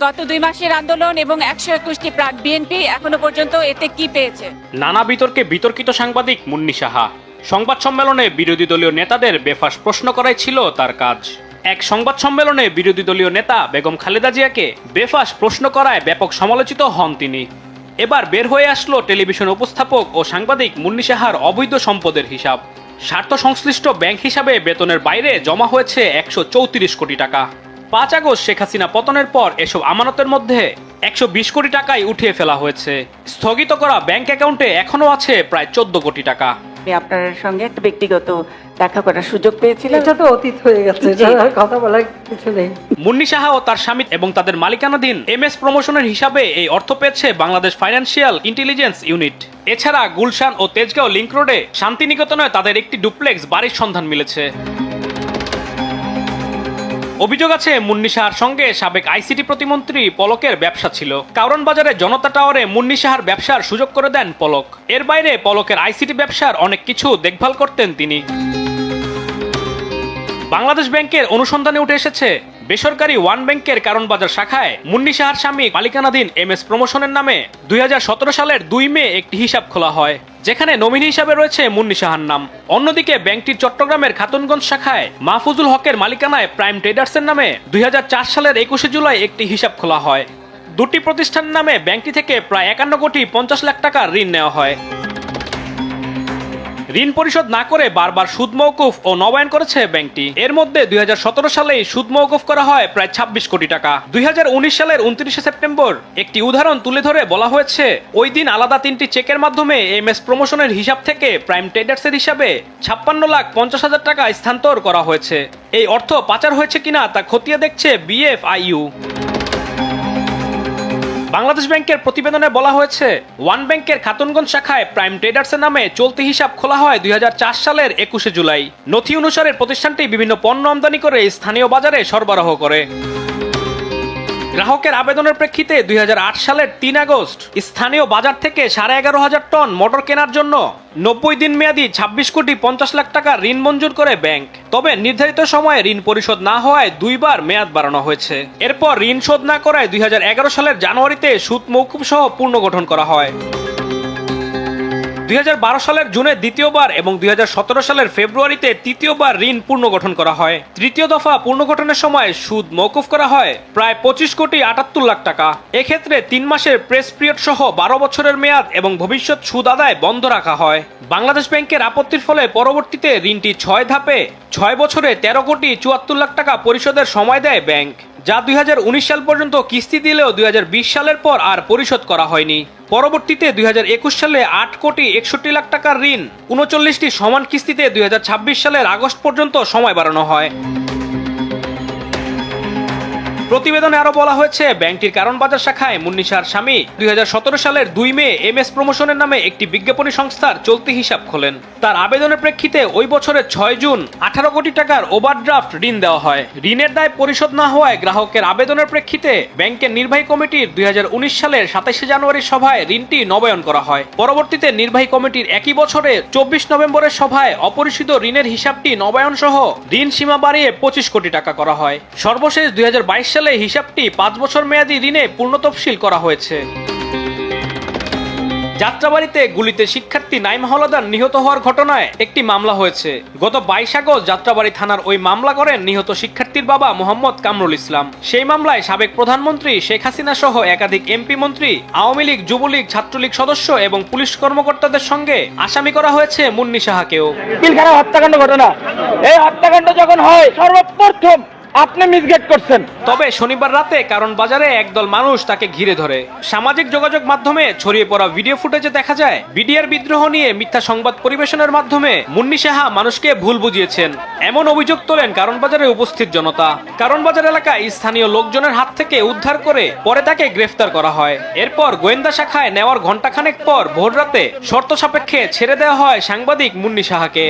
গত 2 মাসের আন্দোলন এবং 121টি প্রাক বিএনপি এখনো পর্যন্ত এতে কি পেয়েছে? নানা বিতর্কে বিতর্কিত সাংবাদিক মুন্নী সাহা। সংবাদ সম্মেলনে বিরোধী দলীয় নেতাদের বেফাস প্রশ্ন করাই ছিল তার কাজ। এক সংবাদ সম্মেলনে বিরোধী দলীয় নেতা বেগম খালেদা জিয়াকে বেফাস প্রশ্ন করায় ব্যাপক সমালোচিত হন তিনি। এবার বের হয়ে আসলো টেলিভিশন উপস্থাপক ও সাংবাদিক মুন্নী সাহার অবৈধ সম্পদের হিসাব। স্বার্থ সংশ্লিষ্ট ব্যাংক হিসাবে বেতনের বাইরে জমা হয়েছে 134 কোটি টাকা। 5 আগস্ট শেখ হাসিনা পতনের পর এসব আমানতের মধ্যে 120 কোটি টাকাই উঠিয়ে ফেলা হয়েছে। স্থগিত করা ব্যাংক অ্যাকাউন্টে এখনো আছে প্রায় 14 কোটি টাকা। আপনার সঙ্গে একটা ব্যক্তিগত দেখা করার সুযোগ পেয়েছিলাম। এটা তো অতীত হয়ে গেছে, কথা বলার কিছু নেই। মুন্নী সাহা ও তার স্বামী এবং তাদের মালিকানাধীন এমএস প্রমোশনের হিসাবে এই অর্থ পেয়েছে বাংলাদেশ ফাইন্যান্সিয়াল ইন্টেলিজেন্স ইউনিট। এছাড়া গুলশান ও তেজগাঁও লিংক রোডে শান্তিনিকেতনে তাদের একটি ডুপ্লেক্স বাড়ির সন্ধান মিলেছে। অভিযোগ আছে মুন্নী সাহার সঙ্গে সাবেক আইসিটি প্রতিমন্ত্রী পলকের ব্যবসা ছিল। কারণ বাজারে জনতা টাওয়ারে মুন্নী সাহার ব্যবসার সুযোগ করে দেন পলক। এর বাইরে পলকের আইসিটি ব্যবসার অনেক কিছু দেখভাল করতেন তিনি। বাংলাদেশ ব্যাংকের অনুসন্ধানে উঠে এসেছে বেসরকারি ওয়ান ব্যাংকের কারণ বাজার শাখায় মুন্নী সাহার স্বামী মালিকানাধীন এমএস প্রমোশনের নামে 2017 সালের 2 মে একটি হিসাব খোলা হয়, যেখানে নমিনি হিসাবে রয়েছে মুন্নী সাহার নাম। অন্যদিকে ব্যাংকটির চট্টগ্রামের খাতুনগঞ্জ শাখায় মাহফুজুল হকের মালিকানায় প্রাইম ট্রেডার্সের নামে 2004 সালের 21 জুলাই একটি হিসাব খোলা হয়। দুটি প্রতিষ্ঠানের নামে ব্যাংকটি থেকে প্রায় 51 কোটি 50 লাখ টাকা ঋণ নেওয়া হয়। ঋণ পরিশোধ না করে বারবার সুদ মওকুফ ও নবায়ন করেছে ব্যাংকটি। এর মধ্যে 2017 সালেই সুদ মওকুফ করা হয় প্রায় 26 কোটি টাকা। 2019 সালের 29 সেপ্টেম্বর একটি উদাহরণ তুলে ধরে বলা হয়েছে, ওই দিন আলাদা 3টি চেকের মাধ্যমে এমএস প্রমোশনের হিসাব থেকে প্রাইম ট্রেডার্সের হিসাবে 56,50,000 টাকা স্থানান্তর করা হয়েছে। এই অর্থ পাচার হয়েছে কিনা তা খতিয়ে দেখছে বিএফআইইউ। বাংলাদেশ ব্যাংকের প্রতিবেদনে বলা হয়েছে, ওয়ান ব্যাংকের খাতুনগঞ্জ শাখায় প্রাইম ট্রেডার্সের নামে চলতি হিসাব খোলা হয় 2004 সালের 21 জুলাই। নথি অনুসারে প্রতিষ্ঠানটি বিভিন্ন পণ্য আমদানি করে স্থানীয় বাজারে সরবরাহ করে। গ্রাহকের আবেদনের প্রেক্ষিতে 2008 সালের 3 আগস্ট স্থানীয় বাজার থেকে 11,500 টন মটর কেনার জন্য 90 দিন মেয়াদি 26 কোটি 50 লাখ টাকা ঋণ মঞ্জুর করে ব্যাংক। তবে নির্ধারিত সময়ে ঋণ পরিশোধ না হওয়ায় 2 বার মেয়াদ বাড়ানো হয়েছে। এরপর ঋণ শোধ না করায় 2011 সালের জানুয়ারিতে সুদ মওকুফ সহ পুনর্গঠন করা হয়। 2012 সালের জুনে দ্বিতীয়বার এবং 2017 সালের ফেব্রুয়ারিতে তৃতীয়বার ঋণ পুনর্গঠন করা হয়। তৃতীয় দফা পুনর্গঠনের সময় সুদ মওকুফ করা হয় প্রায় 25 কোটি 78 লাখ টাকা। এক্ষেত্রে 3 মাসের প্রেস পিরিয়ড সহ 12 বছরের মেয়াদ এবং ভবিষ্যৎ সুদ আদায় বন্ধ রাখা হয়। বাংলাদেশ ব্যাংকের আপত্তির ফলে পরবর্তীতে ঋণটি 6 ধাপে 6 বছরে 13 কোটি 74 লাখ টাকা পরিশোধের সময় দেয় ব্যাংক, যা 2019 সাল পর্যন্ত কিস্তি দিলেও 2020 সালের পর আর পরিশোধ করা হয়নি। পরবর্তীতে 2021 সালে 8 কোটি 61 লাখ টাকার ঋণ 39টি সমান কিস্তিতে 2026 সালের আগস্ট পর্যন্ত সময় বাড়ানো হয়। প্রতিবেদনে আরো বলা হয়েছে, ব্যাংকটির কারণ বাজার শাখায় মুন্নী সাহার স্বামী 2017 সালের 2 মে এমএস প্রমোশনের নামে একটি বিজ্ঞাপনী সংস্থার চলতি হিসাব খোলেন। তার আবেদনের প্রেক্ষিতে ওই বছরের 6 জুন 18 কোটি টাকার ওভারড্রাফট ঋণ দেওয়া হয়। ঋণের দায় পরিশোধ না হওয়ায় গ্রাহকের আবেদনের প্রেক্ষিতে ব্যাংকের নির্বাহী কমিটির 2019 সালের 27 জানুয়ারি সভায় ঋণটি নবায়ন করা হয়। পরবর্তীতে নির্বাহী কমিটির একই বছরে 24 নভেম্বরের সভায় অপরিশোধিত ঋণের হিসাবটি নবায়ন সহ ঋণ সীমা বাড়িয়ে 25 কোটি টাকা করা হয়। সর্বশেষ 2022 সালে হিসাবটি 5 বছর মেয়াদী ঋণে পূর্ণ তফসিল করা হয়েছে। যাত্রাবাড়িতে গুলিতে শিক্ষার্থী নাইম হাওলাদার নিহত হওয়ার ঘটনায় একটি মামলা হয়েছে। গত 22 আগস্ট যাত্রাবাড়ি থানার ওই মামলা করেন নিহত শিক্ষার্থীর বাবা মোহাম্মদ কামরুল ইসলাম। সেই মামলায় সাবেক প্রধানমন্ত্রী শেখ হাসিনা সহ একাধিক এমপি মন্ত্রী, আওয়ামী লীগ, যুবলীগ, ছাত্রলীগ সদস্য এবং পুলিশ কর্মকর্তাদের সঙ্গে আসামি করা হয়েছে মুন্নী সাহাকেও। পিলখানা হত্যাকাণ্ড ঘটনা, এই হত্যাকাণ্ড যখন হয় সর্বপ্রথম আপনি মিসগেট করছেন। তবে শনিবার রাতে কারণ বাজারে একদল মানুষ তাকে ঘিরে ধরে। সামাজিক যোগাযোগ মাধ্যমে ছড়িয়ে পড়া ভিডিও ফুটেজে দেখা যায়, বিডিআর বিদ্রোহ নিয়ে মিথ্যা সংবাদ পরিবেশনের মাধ্যমে মুন্নী সাহা মানুষকে ভুল বুঝিয়েছেন, এমন অভিযোগ তোলেন কারণ বাজারে উপস্থিত জনতা। কারণ বাজার এলাকায় স্থানীয় লোকজনের হাত থেকে উদ্ধার করে পরে তাকে গ্রেফতার করা হয়। এরপর গোয়েন্দা শাখায় নেওয়ার ঘণ্টাখানেক পর ভোররাতে শর্ত সাপেক্ষে ছেড়ে দেওয়া হয় সাংবাদিক মুন্নী সাহাকে।